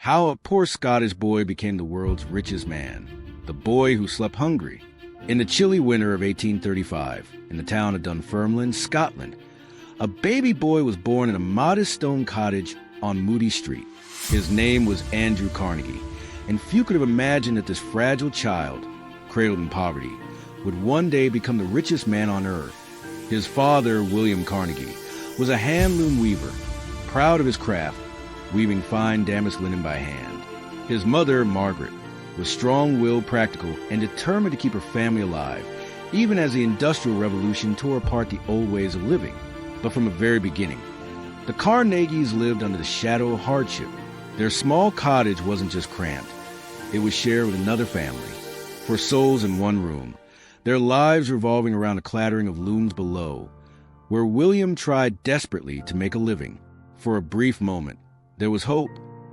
How a poor Scottish boy became the world's richest man. The boy who slept hungry. In the chilly winter of 1835, in the town of Dunfermline, Scotland, a baby boy was born in a modest stone cottage on Moody Street. His name was Andrew Carnegie, and few could have imagined that this fragile child, cradled in poverty, would one day become the richest man on earth. His father, William Carnegie, was a hand-loom weaver, proud of his craft, weaving fine damask linen by hand. His mother, Margaret, was strong-willed, practical, and determined to keep her family alive, even as the Industrial Revolution tore apart the old ways of living. But from the very beginning, the Carnegies lived under the shadow of hardship. Their small cottage wasn't just cramped. It was shared with another family, for souls in one room, their lives revolving around the clattering of looms below, where William tried desperately to make a living. For a brief moment, there was hope.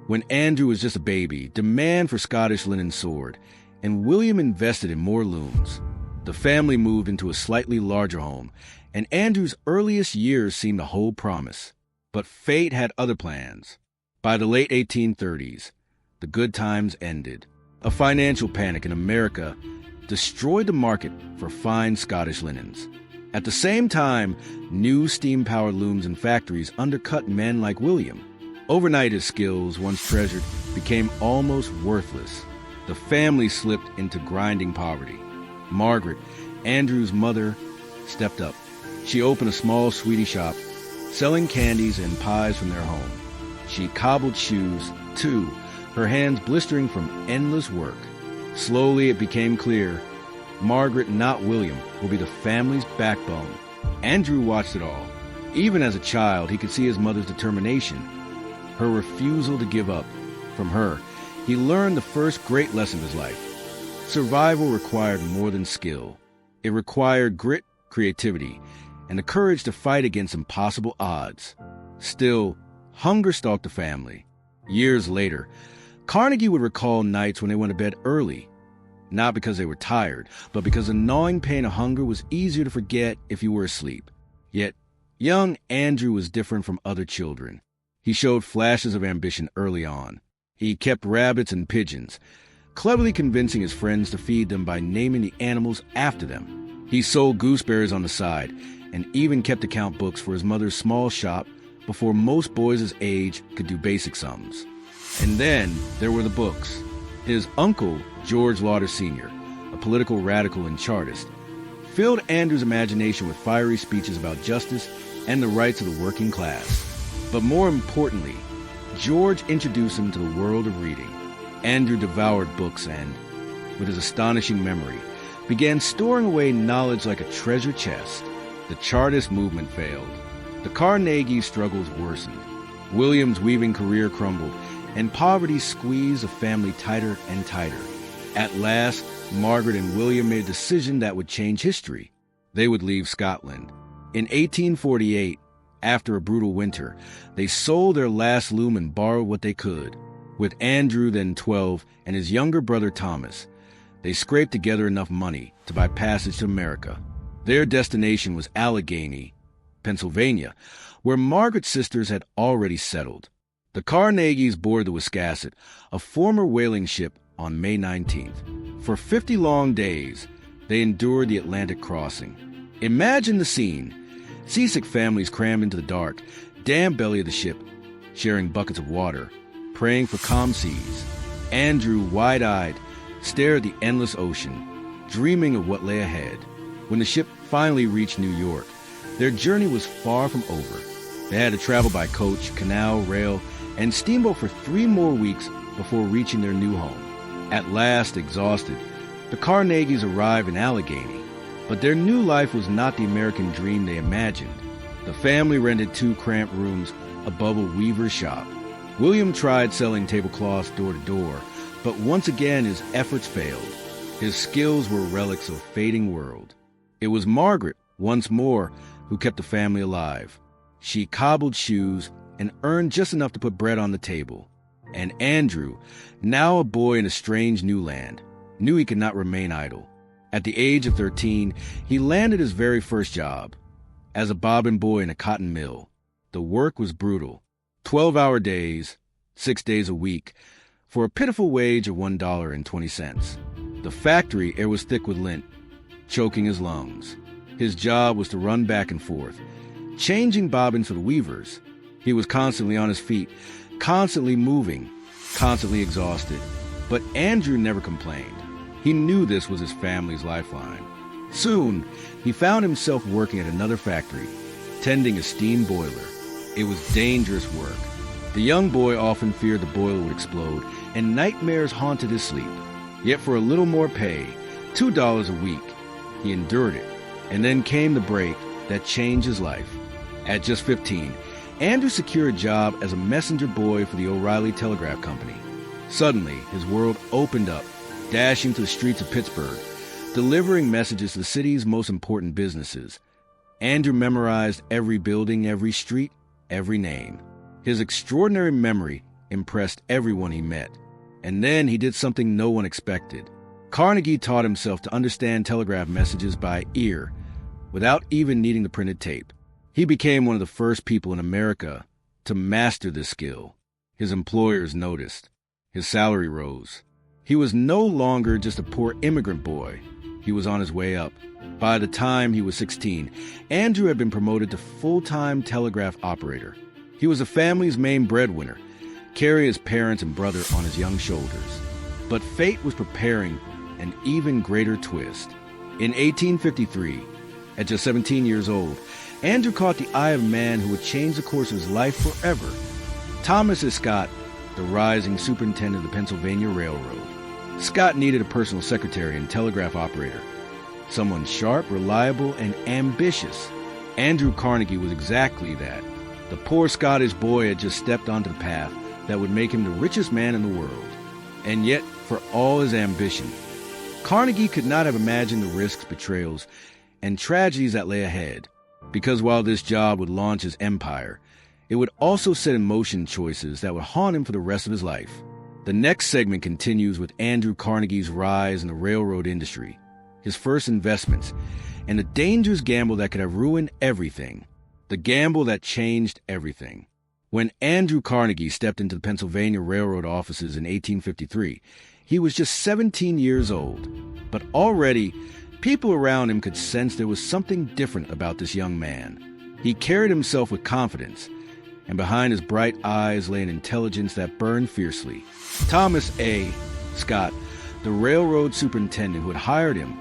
When Andrew was just a baby, demand for Scottish linen soared, and William invested in more looms. The family moved into a slightly larger home, and Andrew's earliest years seemed to hold promise. But fate had other plans. By the late 1830s, the good times ended. A financial panic in America destroyed the market for fine Scottish linens. At the same time, new steam-powered looms and factories undercut men like William. Overnight, his skills, once treasured, became almost worthless. The family slipped into grinding poverty. Margaret, Andrew's mother, stepped up. She opened a small sweetie shop, selling candies and pies from their home. She cobbled shoes, too, her hands blistering from endless work. Slowly, it became clear, Margaret, not William, will be the family's backbone. Andrew watched it all. Even as a child, he could see his mother's determination, her refusal to give up. From her, he learned the first great lesson of his life. Survival required more than skill. It required grit, creativity, and the courage to fight against impossible odds. Still, hunger stalked the family. Years later, Carnegie would recall nights when they went to bed early, not because they were tired, but because the gnawing pain of hunger was easier to forget if you were asleep. Yet, young Andrew was different from other children. He showed flashes of ambition early on. He kept rabbits and pigeons, cleverly convincing his friends to feed them by naming the animals after them. He sold gooseberries on the side and even kept account books for his mother's small shop before most boys his age could do basic sums. And then there were the books. His uncle, George Lauder Sr., a political radical and chartist, filled Andrew's imagination with fiery speeches about justice and the rights of the working class. But more importantly, George introduced him to the world of reading. Andrew devoured books and, with his astonishing memory, began storing away knowledge like a treasure chest. The Chartist movement failed. The Carnegie struggles worsened. William's weaving career crumbled, and poverty squeezed the family tighter and tighter. At last, Margaret and William made a decision that would change history. They would leave Scotland. In 1848, after a brutal winter, they sold their last loom and borrowed what they could. With Andrew, then 12, and his younger brother Thomas, they scraped together enough money to buy passage to America. Their destination was Allegheny, Pennsylvania, where Margaret's sisters had already settled. The Carnegies boarded the Wiscasset, a former whaling ship, on May 19th. For 50 long days, they endured the Atlantic crossing. Imagine the scene. Seasick families crammed into the dark, damp belly of the ship, sharing buckets of water, praying for calm seas. Andrew, wide-eyed, stared at the endless ocean, dreaming of what lay ahead. When the ship finally reached New York, their journey was far from over. They had to travel by coach, canal, rail, and steamboat for 3 more weeks before reaching their new home. At last, exhausted, the Carnegies arrived in Allegheny. But their new life was not the American dream they imagined. The family rented 2 cramped rooms above a weaver's shop. William tried selling tablecloths door to door, but once again his efforts failed. His skills were relics of a fading world. It was Margaret, once more, who kept the family alive. She cobbled shoes and earned just enough to put bread on the table. And Andrew, now a boy in a strange new land, knew he could not remain idle. At the age of 13, he landed his very first job, as a bobbin boy in a cotton mill. The work was brutal. 12-hour days, 6 days a week, for a pitiful wage of $1.20. The factory air was thick with lint, choking his lungs. His job was to run back and forth, changing bobbins for the weavers. He was constantly on his feet, constantly moving, constantly exhausted. But Andrew never complained. He knew this was his family's lifeline. Soon, he found himself working at another factory, tending a steam boiler. It was dangerous work. The young boy often feared the boiler would explode, and nightmares haunted his sleep. Yet for a little more pay, $2 a week, he endured it. And then came the break that changed his life. At just 15, Andrew secured a job as a messenger boy for the O'Reilly Telegraph Company. Suddenly, his world opened up, dashing to the streets of Pittsburgh, delivering messages to the city's most important businesses. Andrew memorized every building, every street, every name. His extraordinary memory impressed everyone he met. And then he did something no one expected. Carnegie taught himself to understand telegraph messages by ear, without even needing the printed tape. He became one of the first people in America to master this skill. His employers noticed. His salary rose. He was no longer just a poor immigrant boy. He was on his way up. By the time he was 16, Andrew had been promoted to full-time telegraph operator. He was the family's main breadwinner, carrying his parents and brother on his young shoulders. But fate was preparing an even greater twist. In 1853, at just 17 years old, Andrew caught the eye of a man who would change the course of his life forever. Thomas Scott, the rising superintendent of the Pennsylvania Railroad. Scott needed a personal secretary and telegraph operator, someone sharp, reliable, and ambitious. Andrew Carnegie was exactly that. The poor Scottish boy had just stepped onto the path that would make him the richest man in the world. And yet, for all his ambition, Carnegie could not have imagined the risks, betrayals, and tragedies that lay ahead. Because while this job would launch his empire, it would also set in motion choices that would haunt him for the rest of his life. The next segment continues with Andrew Carnegie's rise in the railroad industry, his first investments, and the dangerous gamble that could have ruined everything. The gamble that changed everything. When Andrew Carnegie stepped into the Pennsylvania Railroad offices in 1853, he was just 17 years old. But already, people around him could sense there was something different about this young man. He carried himself with confidence, and behind his bright eyes lay an intelligence that burned fiercely. Thomas A. Scott, the railroad superintendent who had hired him,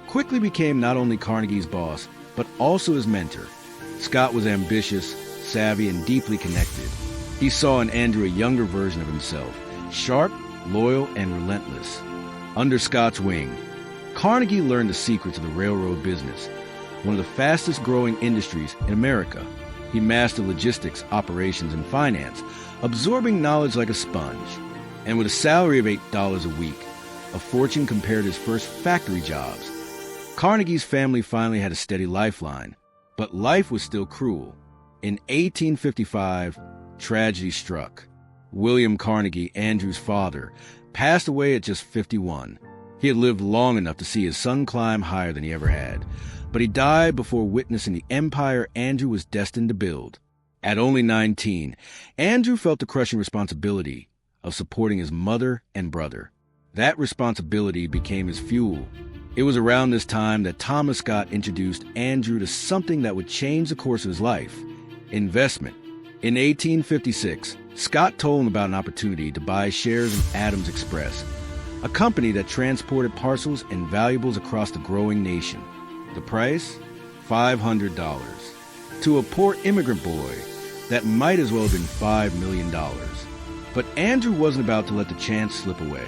quickly became not only Carnegie's boss, but also his mentor. Scott was ambitious, savvy, and deeply connected. He saw in Andrew a younger version of himself, sharp, loyal, and relentless. Under Scott's wing, Carnegie learned the secrets of the railroad business, one of the fastest-growing industries in America. He mastered logistics, operations, and finance, absorbing knowledge like a sponge. And with a salary of $8 a week, a fortune compared to his first factory jobs, Carnegie's family finally had a steady lifeline. But life was still cruel. In 1855, tragedy struck. William Carnegie, Andrew's father, passed away at just 51. He had lived long enough to see his son climb higher than he ever had, but he died before witnessing the empire Andrew was destined to build. At only 19, Andrew felt the crushing responsibility of supporting his mother and brother. That responsibility became his fuel. It was around this time that Thomas Scott introduced Andrew to something that would change the course of his life: investment. In 1856, Scott told him about an opportunity to buy shares in Adams Express, a company that transported parcels and valuables across the growing nation. The price? $500. To a poor immigrant boy, that might as well have been $5 million. But Andrew wasn't about to let the chance slip away.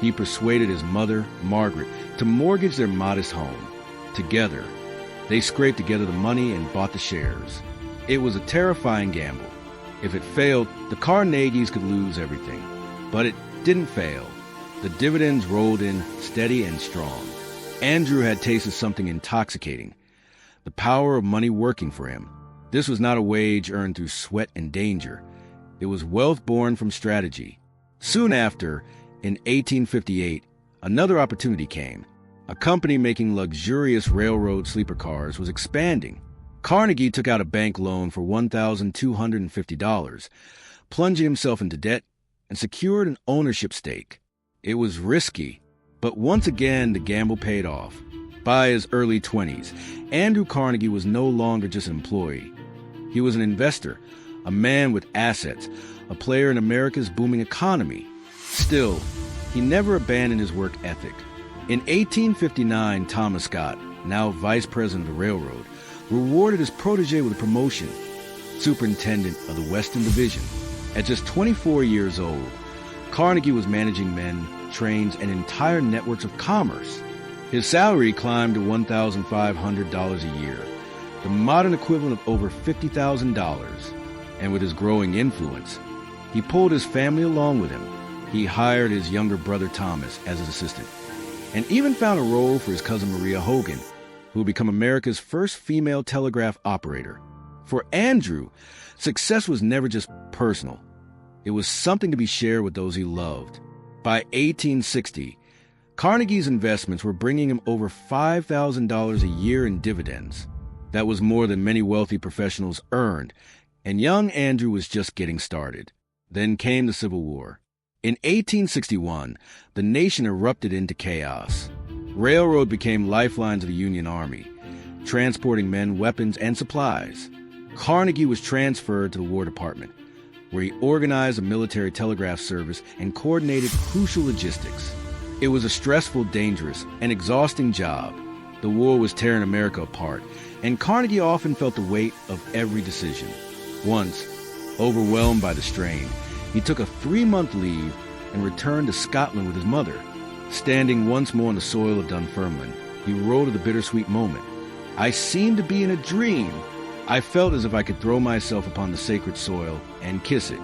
He persuaded his mother, Margaret, to mortgage their modest home. Together, they scraped together the money and bought the shares. It was a terrifying gamble. If it failed, the Carnegies could lose everything. But it didn't fail. The dividends rolled in steady and strong. Andrew had tasted something intoxicating: the power of money working for him. This was not a wage earned through sweat and danger. It was wealth born from strategy. Soon after, in 1858, another opportunity came. A company making luxurious railroad sleeper cars was expanding. Carnegie took out a bank loan for $1,250, plunging himself into debt and and secured an ownership stake. It was risky, but once again the gamble paid off. By his early 20s, Andrew Carnegie was no longer just an employee. He was an investor, a man with assets, a player in America's booming economy. Still, he never abandoned his work ethic. In 1859, Thomas Scott, now vice president of the railroad, rewarded his protege with a promotion, superintendent of the Western Division. At just 24 years old, Carnegie was managing men, trains, and entire networks of commerce. His salary climbed to $1,500 a year, the modern equivalent of over $50,000. And with his growing influence, he pulled his family along with him. He hired his younger brother Thomas as his assistant, and even found a role for his cousin Maria Hogan, who would become America's first female telegraph operator. For Andrew, success was never just personal. It was something to be shared with those he loved. By 1860, Carnegie's investments were bringing him over $5,000 a year in dividends. That was more than many wealthy professionals earned, and young Andrew was just getting started. Then came the Civil War. In 1861, the nation erupted into chaos. Railroad became lifelines of the Union Army, transporting men, weapons, and supplies. Carnegie was transferred to the War Department, where he organized a military telegraph service and coordinated crucial logistics. It was a stressful, dangerous, and exhausting job. The war was tearing America apart, and Carnegie often felt the weight of every decision. Once, overwhelmed by the strain, he took a 3-month leave and returned to Scotland with his mother. Standing once more on the soil of Dunfermline, he wrote of the bittersweet moment. "I seemed to be in a dream. I felt as if I could throw myself upon the sacred soil and kiss it."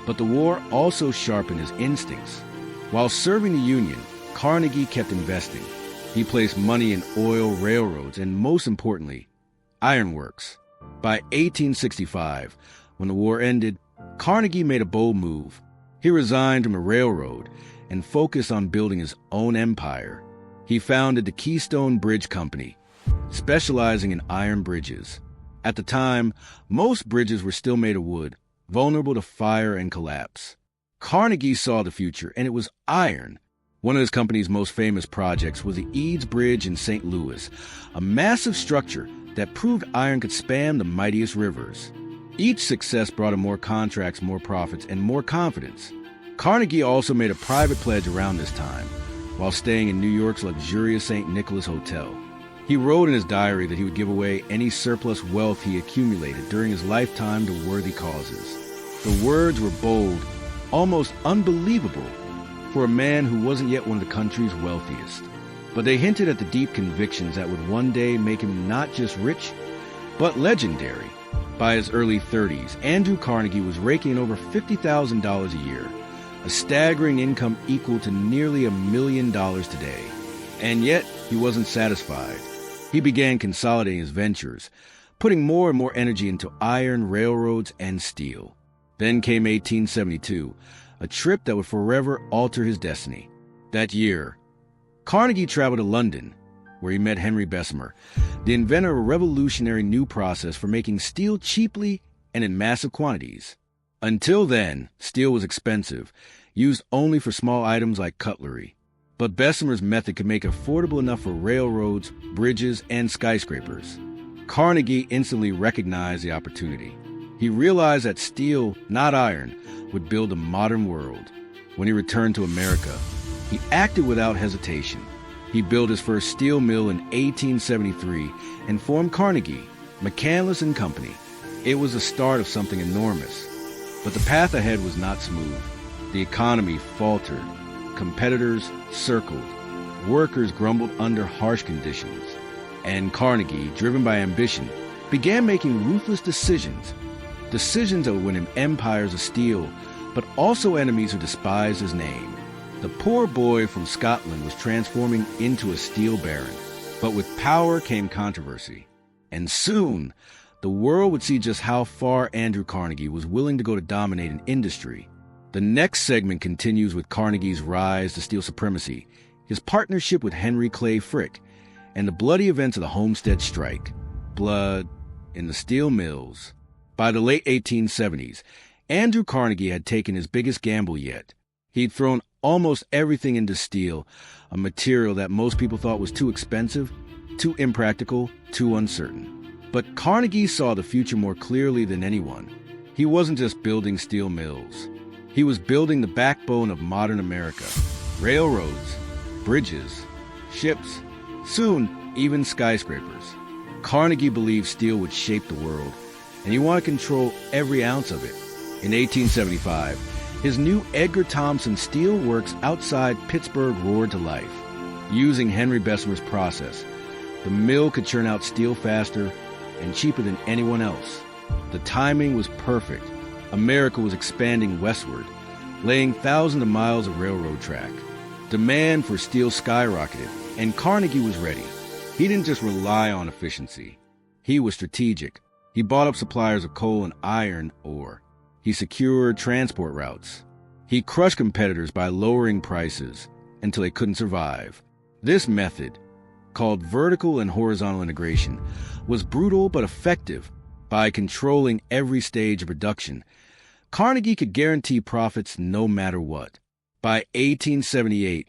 But the war also sharpened his instincts. While serving the Union, Carnegie kept investing. He placed money in oil, railroads, and most importantly, ironworks. By 1865, when the war ended, Carnegie made a bold move. He resigned from a railroad and focused on building his own empire. He founded the Keystone Bridge Company, specializing in iron bridges. At the time, most bridges were still made of wood, vulnerable to fire and collapse. Carnegie saw the future, and it was iron. One of his company's most famous projects was the Eads Bridge in St. Louis, a massive structure that proved iron could span the mightiest rivers. Each success brought him more contracts, more profits, and more confidence. Carnegie also made a private pledge around this time, while staying in New York's luxurious St. Nicholas Hotel. He wrote in his diary that he would give away any surplus wealth he accumulated during his lifetime to worthy causes. The words were bold, almost unbelievable, for a man who wasn't yet one of the country's wealthiest. But they hinted at the deep convictions that would one day make him not just rich, but legendary. By his early 30s, Andrew Carnegie was raking in over $50,000 a year, a staggering income equal to nearly $1 million today. And yet, he wasn't satisfied. He began consolidating his ventures, putting more and more energy into iron, railroads, and steel. Then came 1872, a trip that would forever alter his destiny. That year, Carnegie traveled to London, where he met Henry Bessemer, the inventor of a revolutionary new process for making steel cheaply and in massive quantities. Until then, steel was expensive, used only for small items like cutlery. But Bessemer's method could make it affordable enough for railroads, bridges, and skyscrapers. Carnegie instantly recognized the opportunity. He realized that steel, not iron, would build a modern world. When he returned to America, he acted without hesitation. He built his first steel mill in 1873 and formed Carnegie, McCandless and Company. It was the start of something enormous. But the path ahead was not smooth. The economy faltered. Competitors circled. Workers grumbled under harsh conditions. And Carnegie, driven by ambition, began making ruthless decisions. Decisions that would win him empires of steel, but also enemies who despised his name. The poor boy from Scotland was transforming into a steel baron. But with power came controversy. And soon, the world would see just how far Andrew Carnegie was willing to go to dominate an industry. The next segment continues with Carnegie's rise to steel supremacy, his partnership with Henry Clay Frick, and the bloody events of the Homestead Strike. Blood in the steel mills. By the late 1870s, Andrew Carnegie had taken his biggest gamble yet. He'd thrown almost everything into steel, a material that most people thought was too expensive, too impractical, too uncertain. But Carnegie saw the future more clearly than anyone. He wasn't just building steel mills. He was building the backbone of modern America. Railroads, bridges, ships, soon even skyscrapers. Carnegie believed steel would shape the world, and he wanted to control every ounce of it. In 1875, his new Edgar Thomson Steel Works outside Pittsburgh roared to life. Using Henry Bessemer's process, the mill could churn out steel faster and cheaper than anyone else. The timing was perfect. America was expanding westward, laying thousands of miles of railroad track. Demand for steel skyrocketed, and Carnegie was ready. He didn't just rely on efficiency. He was strategic. He bought up suppliers of coal and iron ore. He secured transport routes. He crushed competitors by lowering prices until they couldn't survive. This method, called vertical and horizontal integration, was brutal but effective. By controlling every stage of production, Carnegie could guarantee profits no matter what. By 1878,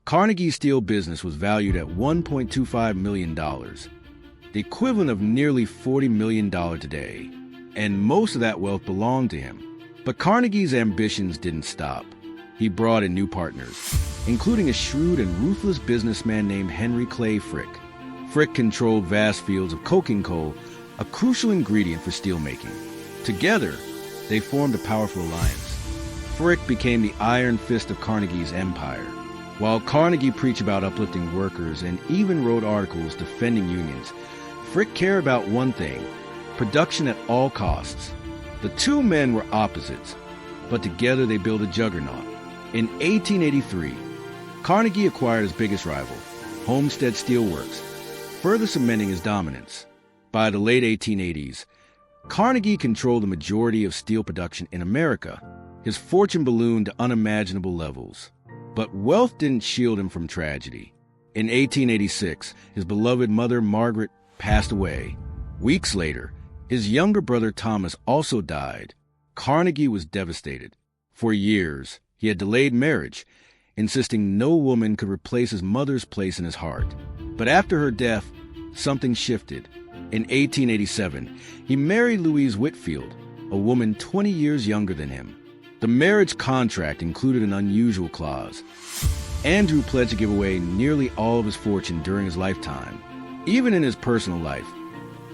Carnegie's steel business was valued at $1.25 million, the equivalent of nearly $40 million today, and most of that wealth belonged to him. But Carnegie's ambitions didn't stop. He brought in new partners, including a shrewd and ruthless businessman named Henry Clay Frick. Frick controlled vast fields of coking coal, a crucial ingredient for steelmaking. Together, they formed a powerful alliance. Frick became the iron fist of Carnegie's empire. While Carnegie preached about uplifting workers and even wrote articles defending unions, Frick cared about one thing: production at all costs. The two men were opposites, but together they built a juggernaut. In 1883, Carnegie acquired his biggest rival, Homestead Steel Works, further cementing his dominance. By the late 1880s, Carnegie controlled the majority of steel production in America. His fortune ballooned to unimaginable levels. But wealth didn't shield him from tragedy. In 1886, his beloved mother, Margaret, passed away. Weeks later, his younger brother, Thomas, also died. Carnegie was devastated. For years, he had delayed marriage, insisting no woman could replace his mother's place in his heart. But after her death, something shifted. In 1887, he married Louise Whitfield, a woman 20 years younger than him. The marriage contract included an unusual clause. Andrew pledged to give away nearly all of his fortune during his lifetime. Even in his personal life,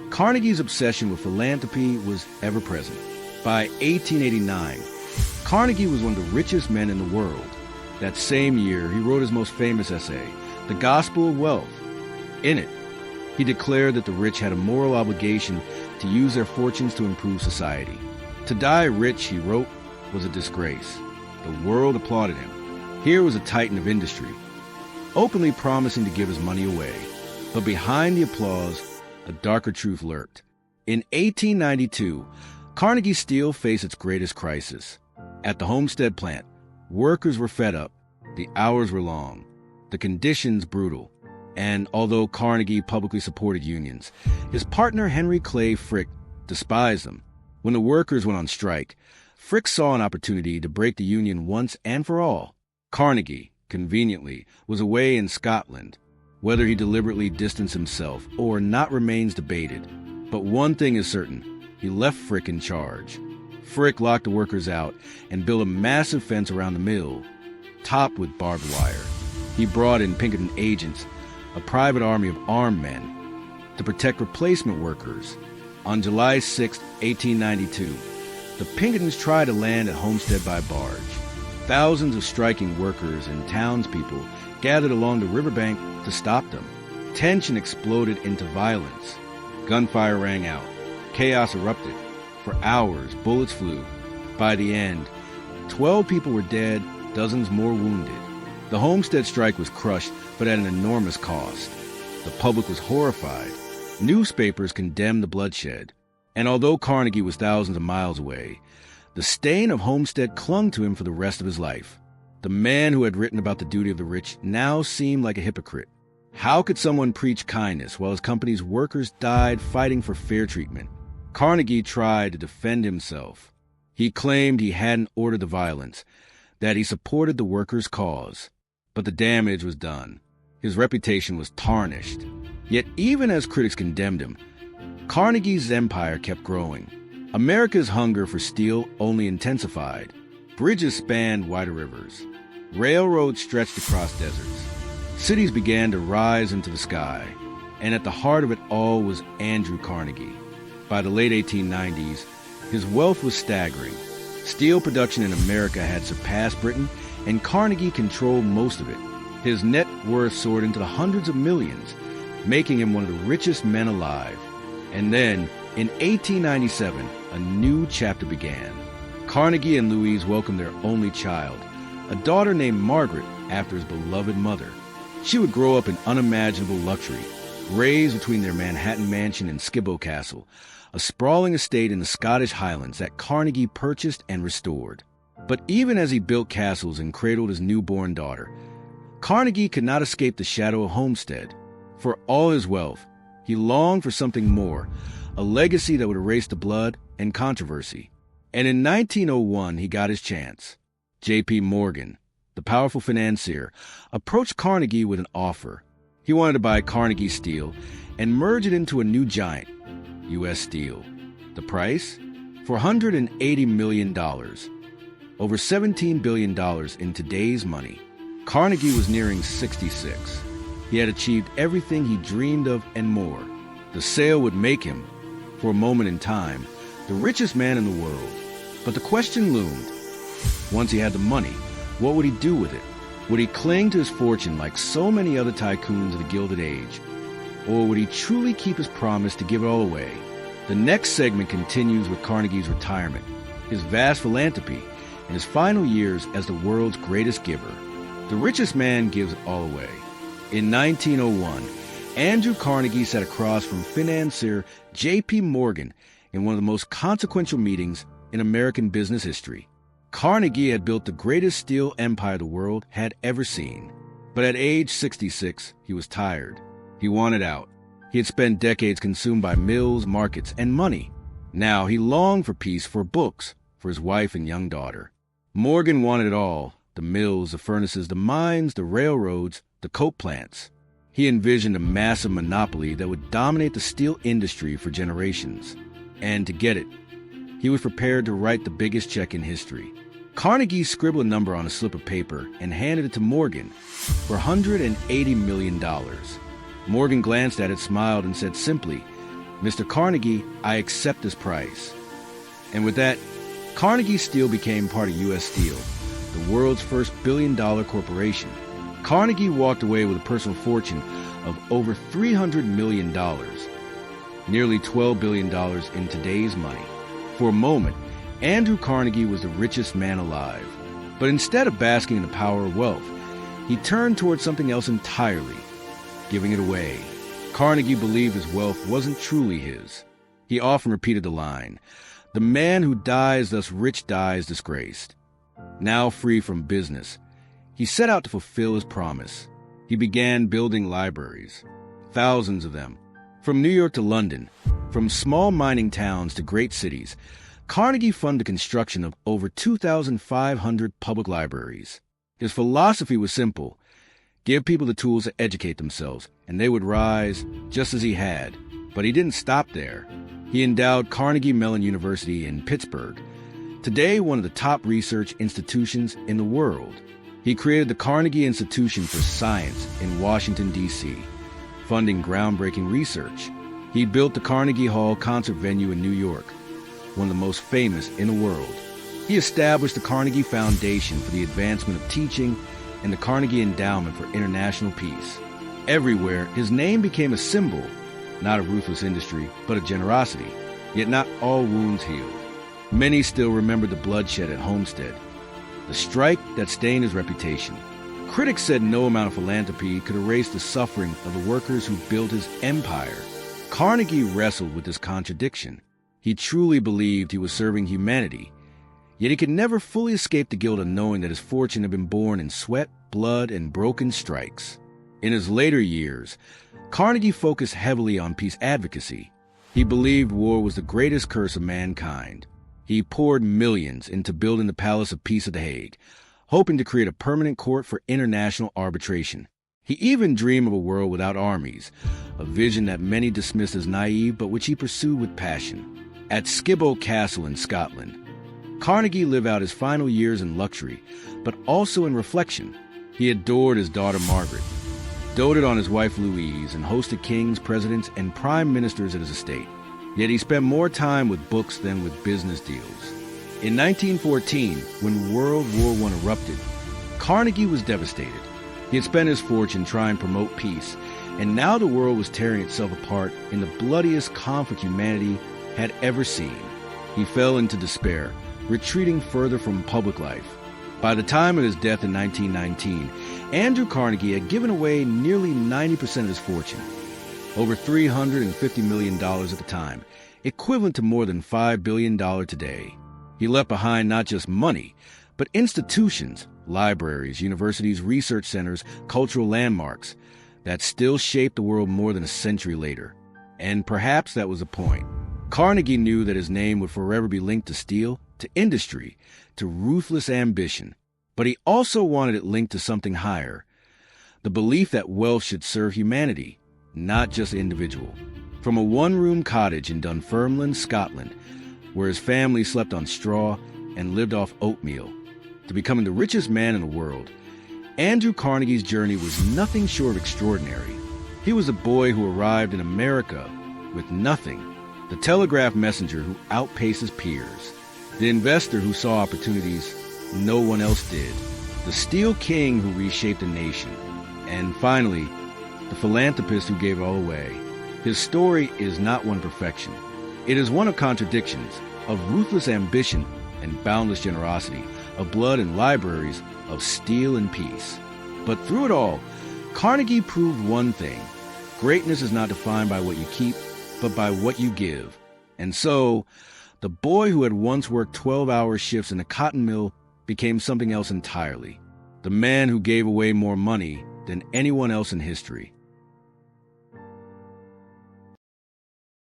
Carnegie's obsession with philanthropy was ever present. By 1889, Carnegie was one of the richest men in the world. That same year, he wrote his most famous essay, The Gospel of Wealth. In it, he declared that the rich had a moral obligation to use their fortunes to improve society. To die rich, he wrote, was a disgrace. The world applauded him. Here was a titan of industry, openly promising to give his money away. But behind the applause, a darker truth lurked. In 1892, Carnegie Steel faced its greatest crisis. At the Homestead plant, workers were fed up. The hours were long, the conditions brutal. And although Carnegie publicly supported unions, his partner Henry Clay Frick despised them. When the workers went on strike, Frick saw an opportunity to break the union once and for all. Carnegie, conveniently, was away in Scotland. Whether he deliberately distanced himself or not remains debated. But one thing is certain, he left Frick in charge. Frick locked the workers out and built a massive fence around the mill, topped with barbed wire. He brought in Pinkerton agents, a private army of armed men, to protect replacement workers. On July 6, 1892, the Pinkertons tried to land at Homestead by barge. Thousands of striking workers and townspeople gathered along the riverbank to stop them. Tension exploded into violence. Gunfire rang out. Chaos erupted. For hours, bullets flew. By the end, 12 people were dead, dozens more wounded. The Homestead strike was crushed, but at an enormous cost. The public was horrified. Newspapers condemned the bloodshed. And although Carnegie was thousands of miles away, the stain of Homestead clung to him for the rest of his life. The man who had written about the duty of the rich now seemed like a hypocrite. How could someone preach kindness while his company's workers died fighting for fair treatment? Carnegie tried to defend himself. He claimed he hadn't ordered the violence, that he supported the workers' cause. But the damage was done. His reputation was tarnished. Yet even as critics condemned him, Carnegie's empire kept growing. America's hunger for steel only intensified. Bridges spanned wider rivers. Railroads stretched across deserts. Cities began to rise into the sky. And at the heart of it all was Andrew Carnegie. By the late 1890s, his wealth was staggering. Steel production in America had surpassed Britain, and Carnegie controlled most of it. His net worth soared into the hundreds of millions, making him one of the richest men alive. And then, in 1897, a new chapter began. Carnegie and Louise welcomed their only child, a daughter named Margaret, after his beloved mother. She would grow up in unimaginable luxury, raised between their Manhattan mansion and Skibo Castle, a sprawling estate in the Scottish Highlands that Carnegie purchased and restored. But even as he built castles and cradled his newborn daughter, Carnegie could not escape the shadow of homestead. For all his wealth, he longed for something more, a legacy that would erase the blood and controversy. And in 1901, he got his chance. J.P. Morgan, the powerful financier, approached Carnegie with an offer. He wanted to buy Carnegie Steel and merge it into a new giant, U.S. Steel. The price? $480 million. Over $17 billion in today's money. Carnegie was nearing 66. He had achieved everything he dreamed of and more. The sale would make him, for a moment in time, the richest man in the world. But the question loomed. Once he had the money, what would he do with it? Would he cling to his fortune like so many other tycoons of the Gilded Age? Or would he truly keep his promise to give it all away? The next segment continues with Carnegie's retirement, his vast philanthropy, and his final years as the world's greatest giver. The richest man gives it all away. In 1901, Andrew Carnegie sat across from financier J.P. Morgan in one of the most consequential meetings in American business history. Carnegie had built the greatest steel empire the world had ever seen. But at age 66, he was tired. He wanted out. He had spent decades consumed by mills, markets, and money. Now he longed for peace, for books, for his wife and young daughter. Morgan wanted it all: the mills, the furnaces, the mines, the railroads, the coke plants. He envisioned a massive monopoly that would dominate the steel industry for generations. And to get it, he was prepared to write the biggest check in history. Carnegie scribbled a number on a slip of paper and handed it to Morgan for $180 million. Morgan glanced at it, smiled, and said simply, "Mr. Carnegie, I accept this price." And with that, Carnegie Steel became part of U.S. Steel, the world's first billion-dollar corporation. Carnegie walked away with a personal fortune of over $300 million, nearly $12 billion in today's money. For a moment, Andrew Carnegie was the richest man alive. But instead of basking in the power of wealth, he turned towards something else entirely: giving it away. Carnegie believed his wealth wasn't truly his. He often repeated the line, "The man who dies thus rich dies disgraced." Now free from business, he set out to fulfill his promise. He began building libraries, thousands of them. From New York to London, from small mining towns to great cities, Carnegie funded the construction of over 2,500 public libraries. His philosophy was simple: give people the tools to educate themselves, and they would rise just as he had. But he didn't stop there. He endowed Carnegie Mellon University in Pittsburgh, today one of the top research institutions in the world. He created the Carnegie Institution for Science in Washington, D.C., funding groundbreaking research. He built the Carnegie Hall concert venue in New York, one of the most famous in the world. He established the Carnegie Foundation for the advancement of teaching and the Carnegie Endowment for International Peace. Everywhere, his name became a symbol, not of ruthless industry, but of generosity. Yet not all wounds healed. Many still remembered the bloodshed at Homestead, the strike that stained his reputation. Critics said no amount of philanthropy could erase the suffering of the workers who built his empire. Carnegie wrestled with this contradiction. He truly believed he was serving humanity, yet he could never fully escape the guilt of knowing that his fortune had been born in sweat, blood, and broken strikes. In his later years, Carnegie focused heavily on peace advocacy. He believed war was the greatest curse of mankind. He poured millions into building the Palace of Peace at The Hague, hoping to create a permanent court for international arbitration. He even dreamed of a world without armies, a vision that many dismissed as naive but which he pursued with passion. At Skibo Castle in Scotland, Carnegie lived out his final years in luxury, but also in reflection. He adored his daughter Margaret, doted on his wife Louise, and hosted kings, presidents, and prime ministers at his estate. Yet he spent more time with books than with business deals. In 1914, when World War I erupted, Carnegie was devastated. He had spent his fortune trying to promote peace, and now the world was tearing itself apart in the bloodiest conflict humanity had ever seen. He fell into despair, retreating further from public life. By the time of his death in 1919, Andrew Carnegie had given away nearly 90% of his fortune, over $350 million at the time, equivalent to more than $5 billion today. He left behind not just money, but institutions, libraries, universities, research centers, cultural landmarks that still shape the world more than a century later. And perhaps that was the point. Carnegie knew that his name would forever be linked to steel, to industry, to ruthless ambition. But he also wanted it linked to something higher, the belief that wealth should serve humanity, not just the individual. From a one-room cottage in Dunfermline, Scotland, where his family slept on straw and lived off oatmeal, to becoming the richest man in the world, Andrew Carnegie's journey was nothing short of extraordinary. He was a boy who arrived in America with nothing, the telegraph messenger who outpaced his peers, the investor who saw opportunities no one else did, the steel king who reshaped a nation, and finally, the philanthropist who gave it all away. His story is not one of perfection. It is one of contradictions, of ruthless ambition and boundless generosity, of blood and libraries, of steel and peace. But through it all, Carnegie proved one thing. Greatness is not defined by what you keep, but by what you give. And so, the boy who had once worked 12-hour shifts in a cotton mill became something else entirely. The man who gave away more money than anyone else in history.